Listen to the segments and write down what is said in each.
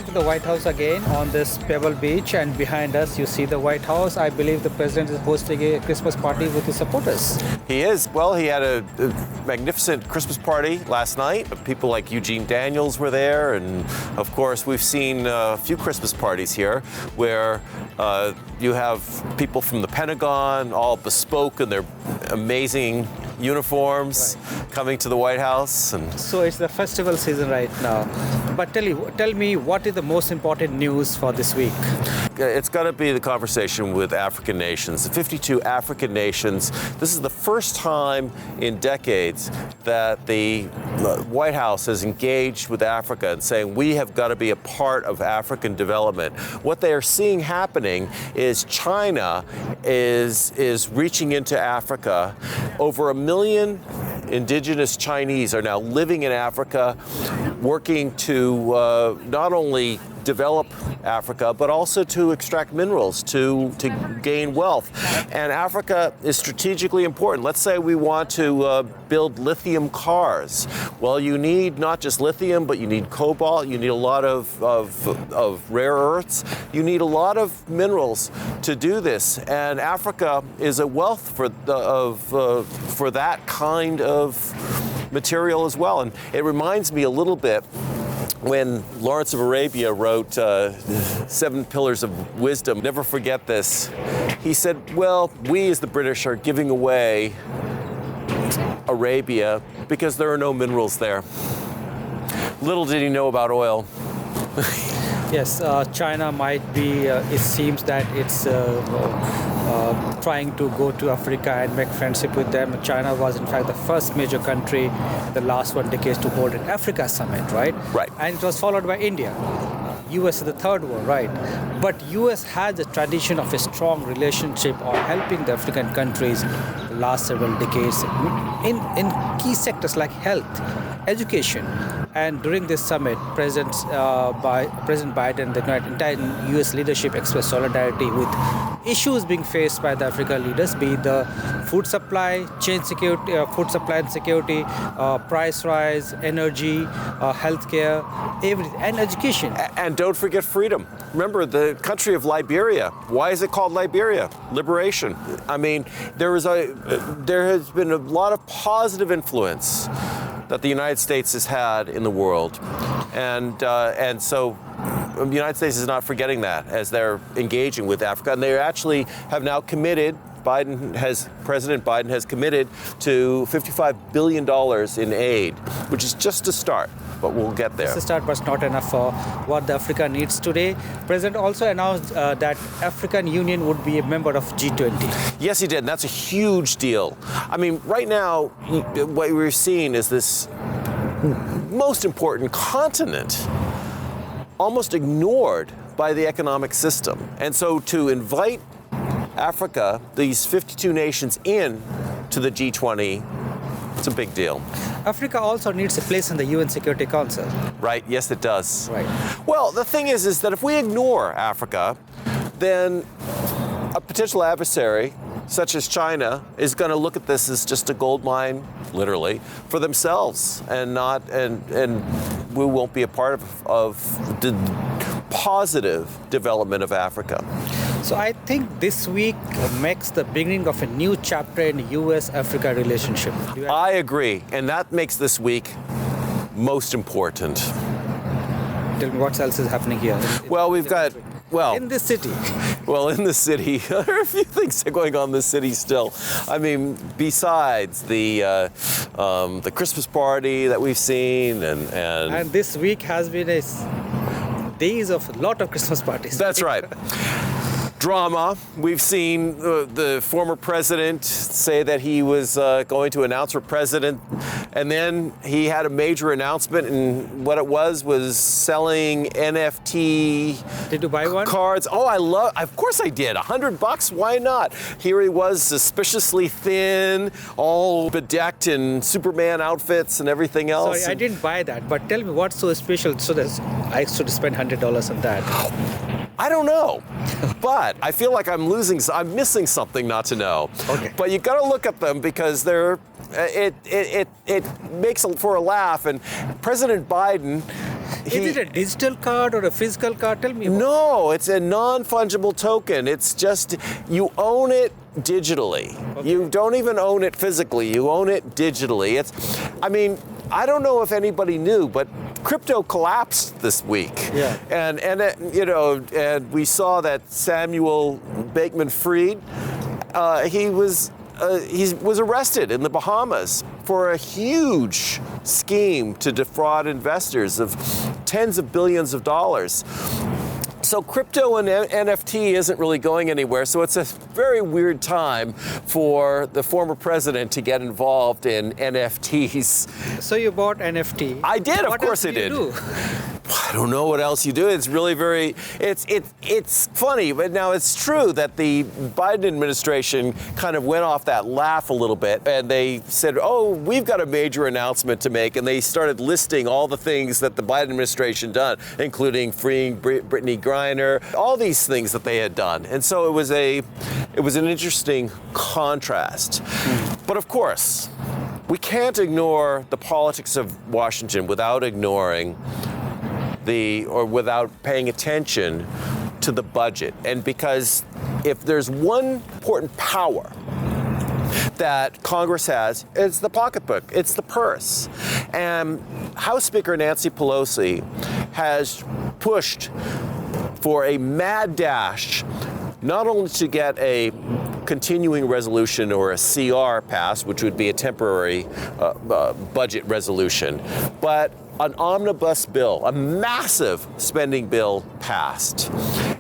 to the White House again on this Pebble Beach, and behind us you see the White House. I believe the president is hosting a Christmas party with his supporters. He is. Well, he had a magnificent Christmas party last night. People like Eugene Daniels were there, and of course we've seen a few Christmas parties here where you have people from the Pentagon, all bespoke in their amazing uniforms, coming to the White House. And so it's the festival season right now. But tell me, what is the most important news for this week? It's got to be the conversation with African nations, the 52 African nations. This is the first time in decades that the White House has engaged with Africa and saying we have got to be a part of African development. What they are seeing happening is China is reaching into Africa. Over 1 million indigenous Chinese are now living in Africa, working to not only develop Africa, but also to extract minerals, to gain wealth. And Africa is strategically important. Let's say we want to build lithium cars. Well, you need not just lithium, but you need cobalt, you need a lot of rare earths, you need a lot of minerals to do this. And Africa is a wealth for that kind of material as well. And it reminds me a little bit when Lawrence of Arabia wrote 7 Pillars of Wisdom. Never forget this. He said, well, we as the British are giving away Arabia because there are no minerals there. Little did he know about oil. Yes, China might be, it seems that it's trying to go to Africa and make friendship with them. China was in fact the first major country in the last 1 decade to hold an Africa summit, right? Right. And it was followed by India. US is the third one, right? But US has a tradition of a strong relationship or helping the African countries the last several decades in key sectors like health, education. And during this summit, President Biden, the entire US leadership expressed solidarity with issues being faced by the African leaders, be it the food supply, chain security, food supply and security, price rise, energy, healthcare, everything, and education. And don't forget freedom. Remember the country of Liberia. Why is it called Liberia? Liberation. I mean, there has been a lot of positive influence that the United States has had in the world, and so the United States is not forgetting that as they're engaging with Africa, and they actually have now committed. President Biden has committed to $55 billion in aid, which is just a start, but we'll get there. It's a start, but not enough for what Africa needs today. President also announced that African Union would be a member of G20. Yes, he did, and that's a huge deal. I mean, right now, what we're seeing is this most important continent almost ignored by the economic system. And so to invite Africa, these 52 nations in to the G20, it's a big deal. Africa also needs a place in the UN Security Council. Right, yes it does. Right. Well, the thing is that if we ignore Africa, then a potential adversary, such as China, is going to look at this as just a gold mine, literally, for themselves, and we won't be a part of the positive development of Africa. So I think this week marks the beginning of a new chapter in the US-Africa relationship. I agree, and that makes this week most important. Tell me what else is happening here. Well, we've got... Well, in this city. Well, in the city, there are a few things going on in the city still. I mean, besides the Christmas party that we've seen, and this week has been days of a lot of Christmas parties. That's right. Drama. We've seen the former president say that he was going to announce for president, and then he had a major announcement, and what it was selling NFT. Did you buy one? Cards. Oh, of course I did. $100. Why not? Here he was, suspiciously thin, all bedecked in Superman outfits and everything else. Sorry, I didn't buy that. But tell me what's so special so that I should spend $100 on that. I don't know, but I feel like I'm missing something not to know. Okay. But you got to look at them because it makes for a laugh. And President Biden. Is it a digital card or a physical card? Tell me. No, it's a non-fungible token. It's just you own it digitally. Okay. You don't even own it physically. You own it digitally. I don't know if anybody knew, but crypto collapsed this week. Yeah. And we saw that Samuel Bankman-Fried, he was arrested in the Bahamas for a huge scheme to defraud investors of tens of billions of dollars. So crypto and NFT isn't really going anywhere. So it's a very weird time for the former president to get involved in NFTs. So you bought NFT. I did, of What course else I did. Do? I don't know what else you do. It's really it's funny, but now it's true that the Biden administration kind of went off that laugh a little bit, and they said, "Oh, we've got a major announcement to make," and they started listing all the things that the Biden administration done, including freeing Brittany Griner, all these things that they had done, and so it was an interesting contrast. But of course, we can't ignore the politics of Washington without ignoring without paying attention to the budget. And because if there's one important power that Congress has, it's the pocketbook, it's the purse. And House Speaker Nancy Pelosi has pushed for a mad dash, not only to get a continuing resolution or a CR passed, which would be a temporary budget resolution, but an omnibus bill, a massive spending bill passed.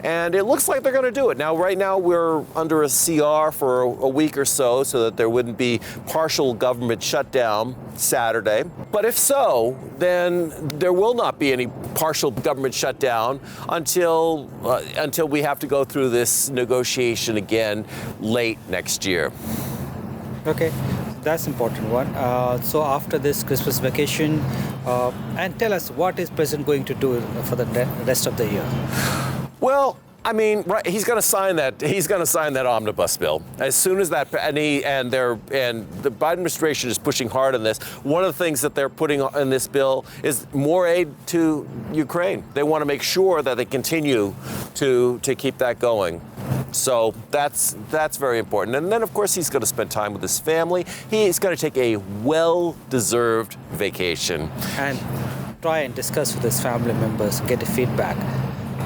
And it looks like they're going to do it. Now, right now, we're under a CR for a week or so that there wouldn't be partial government shutdown Saturday. But if so, then there will not be any partial government shutdown until we have to go through this negotiation again late next year. Okay, that's an important one. So after this Christmas vacation, and tell us, what is President going to do for the rest of the year? Well, I mean, right, he's going to sign that. He's going to sign that omnibus bill as soon as that. And the Biden administration is pushing hard on this. One of the things that they're putting in this bill is more aid to Ukraine. They want to make sure that they continue to keep that going. So that's very important. And then, of course, he's going to spend time with his family. He's going to take a well-deserved vacation. And try and discuss with his family members, get a feedback.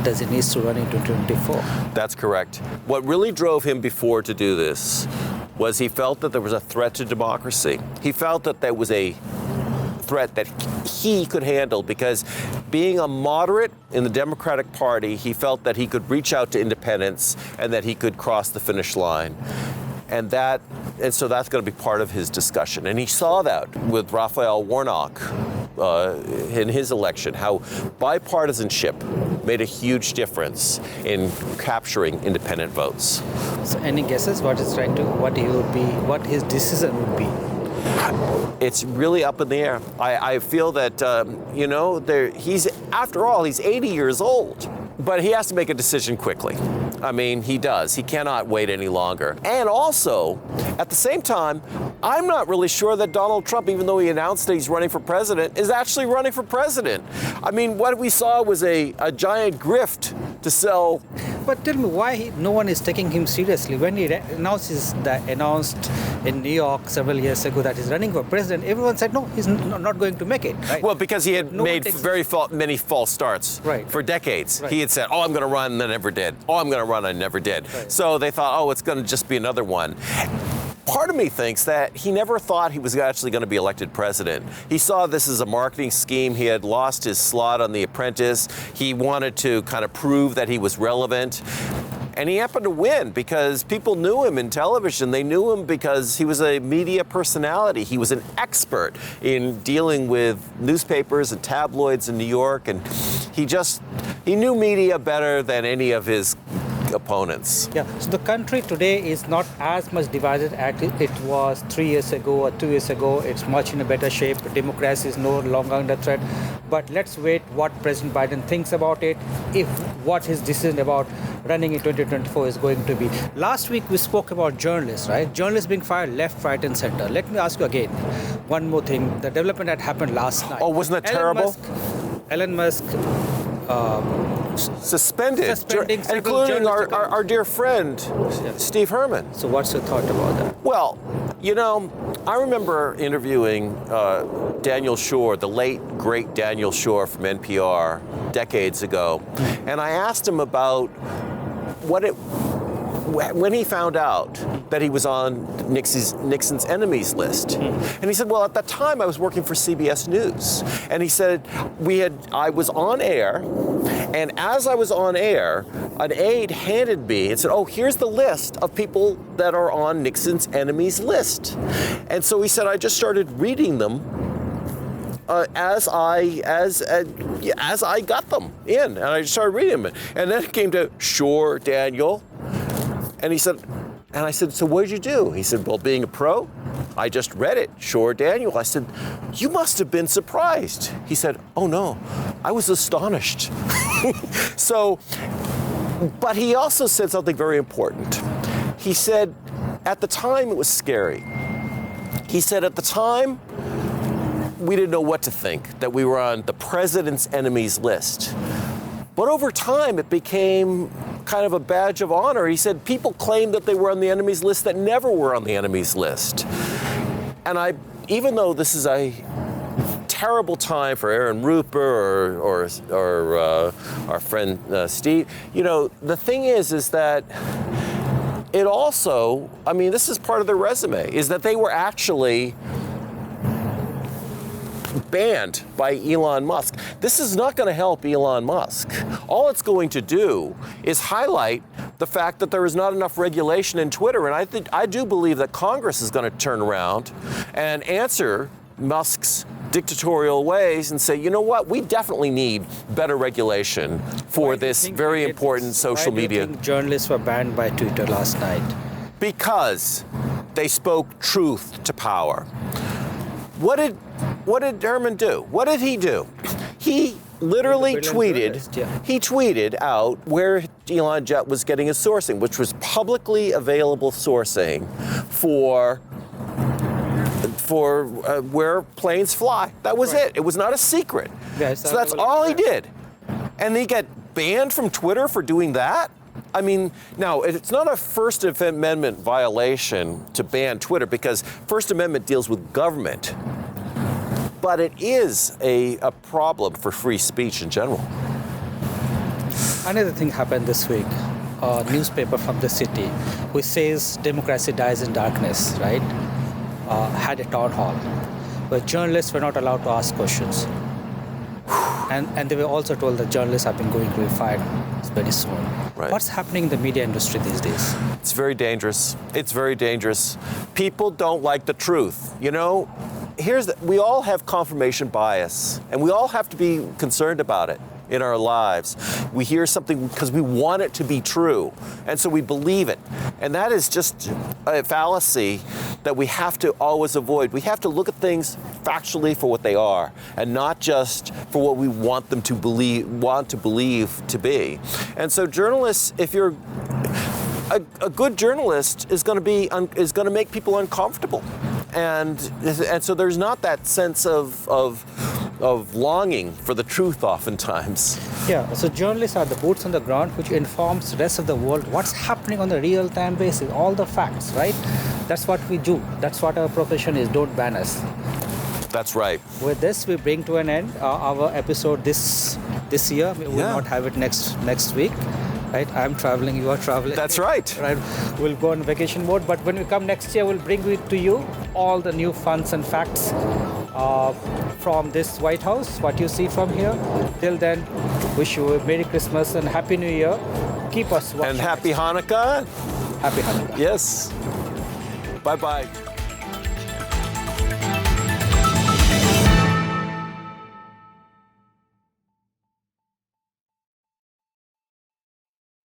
Does he need to run into 2024? That's correct. What really drove him before to do this was he felt that there was a threat to democracy. He felt that there was a threat that he could handle because being a moderate in the Democratic Party, he felt that he could reach out to independents and that he could cross the finish line. And so that's going to be part of his discussion. And he saw that with Raphael Warnock in his election, how bipartisanship made a huge difference in capturing independent votes. So any guesses what his decision would be? It's really up in the air. I feel that, after all, he's 80 years old, but he has to make a decision quickly. I mean, he does. He cannot wait any longer. And also, at the same time, I'm not really sure that Donald Trump, even though he announced that he's running for president, is actually running for president. I mean, what we saw was a giant grift to sell. But tell me why no one is taking him seriously. When he announced in New York several years ago that he's running for president, everyone said, no, he's not going to make it. Right? Well, because he had made many false starts for decades. Right. He had said, I'm going to run, and I never did. I'm going to run, I never did. Right. So they thought, it's going to just be another one. Part of me thinks that he never thought he was actually going to be elected president. He saw this as a marketing scheme. He had lost his slot on The Apprentice. He wanted to kind of prove that he was relevant. And he happened to win because people knew him in television. They knew him because he was a media personality. He was an expert in dealing with newspapers and tabloids in New York. And he knew media better than any of his opponents. Yeah, so the country today is not as much divided as it was 3 years ago or 2 years ago. It's much in a better shape. Democracy is no longer under threat. But let's wait what President Biden thinks about it, if what his decision about running in 2024 is going to be. Last week we spoke about journalists, right? Journalists being fired left, right, and center. Let me ask you again, one more thing. The development that happened last night. Oh, wasn't that terrible? Elon Musk Suspending including our dear friend, Steve Herman. So what's your thought about that? Well, I remember interviewing Daniel Schorr, the late, great Daniel Schorr from NPR, decades ago, and I asked him about when he found out that he was on Nixon's enemies list. And he said, well, at that time I was working for CBS News. And he said, I was on air, and as I was on air, an aide handed me and said, oh, here's the list of people that are on Nixon's enemies list. And so he said, I just started reading them as I got them in, and I just started reading them. And then it came to Schorr, Daniel, and he said, and I said, so what did you do? He said, well, being a pro, I just read it, Schorr, Daniel. I said, you must have been surprised. He said, oh no, I was astonished. So, but he also said something very important. He said, at the time it was scary. He said, at the time, we didn't know what to think, that we were on the president's enemies list. But over time, it became kind of a badge of honor. He said people claimed that they were on the enemies list that never were on the enemies list. And even though this is a terrible time for Aaron Rupert or our friend Steve, the thing is that it also, this is part of their resume, is that they were actually banned by Elon Musk. This is not going to help Elon Musk. All it's going to do is highlight the fact that there is not enough regulation in Twitter. And I do believe that Congress is going to turn around and answer Musk's dictatorial ways and say, you know what, we definitely need better regulation for this very important social media. Why do you think journalists were banned by Twitter last night? Because they spoke truth to power. What did Herman do? What did he do? He literally tweeted out where Elon Jet was getting his sourcing, which was publicly available sourcing for where planes fly. That was it. It was not a secret. So that's all he did. And he got banned from Twitter for doing that? Now, it's not a First Amendment violation to ban Twitter because First Amendment deals with government. But it is a problem for free speech in general. Another thing happened this week. A newspaper from the city, which says democracy dies in darkness, right? Had a town hall where journalists were not allowed to ask questions. And they were also told that journalists have been going to be fired very soon. Right. What's happening in the media industry these days? It's very dangerous. It's very dangerous. People don't like the truth. We all have confirmation bias, and we all have to be concerned about it in our lives. We hear something because we want it to be true, and so we believe it. And that is just a fallacy that we have to always avoid. We have to look at things factually for what they are, and not just for what we want them to believe to be. And so journalists, if you're a good journalist, is going to make people uncomfortable. And so there's not that sense of longing for the truth oftentimes. Yeah, so journalists are the boots on the ground which informs the rest of the world what's happening on a real-time basis, all the facts, right? That's what we do. That's what our profession is. Don't ban us. That's right. With this, we bring to an end our episode this year. We will not have it next week. Right? I'm traveling, you are traveling. That's right. Right. We'll go on vacation mode, but when we come next year, we'll bring it to you all the new funds and facts from this White House, what you see from here. Till then, wish you a Merry Christmas and Happy New Year. Keep us watching. And Happy Hanukkah. Happy Hanukkah. Yes. Bye-bye.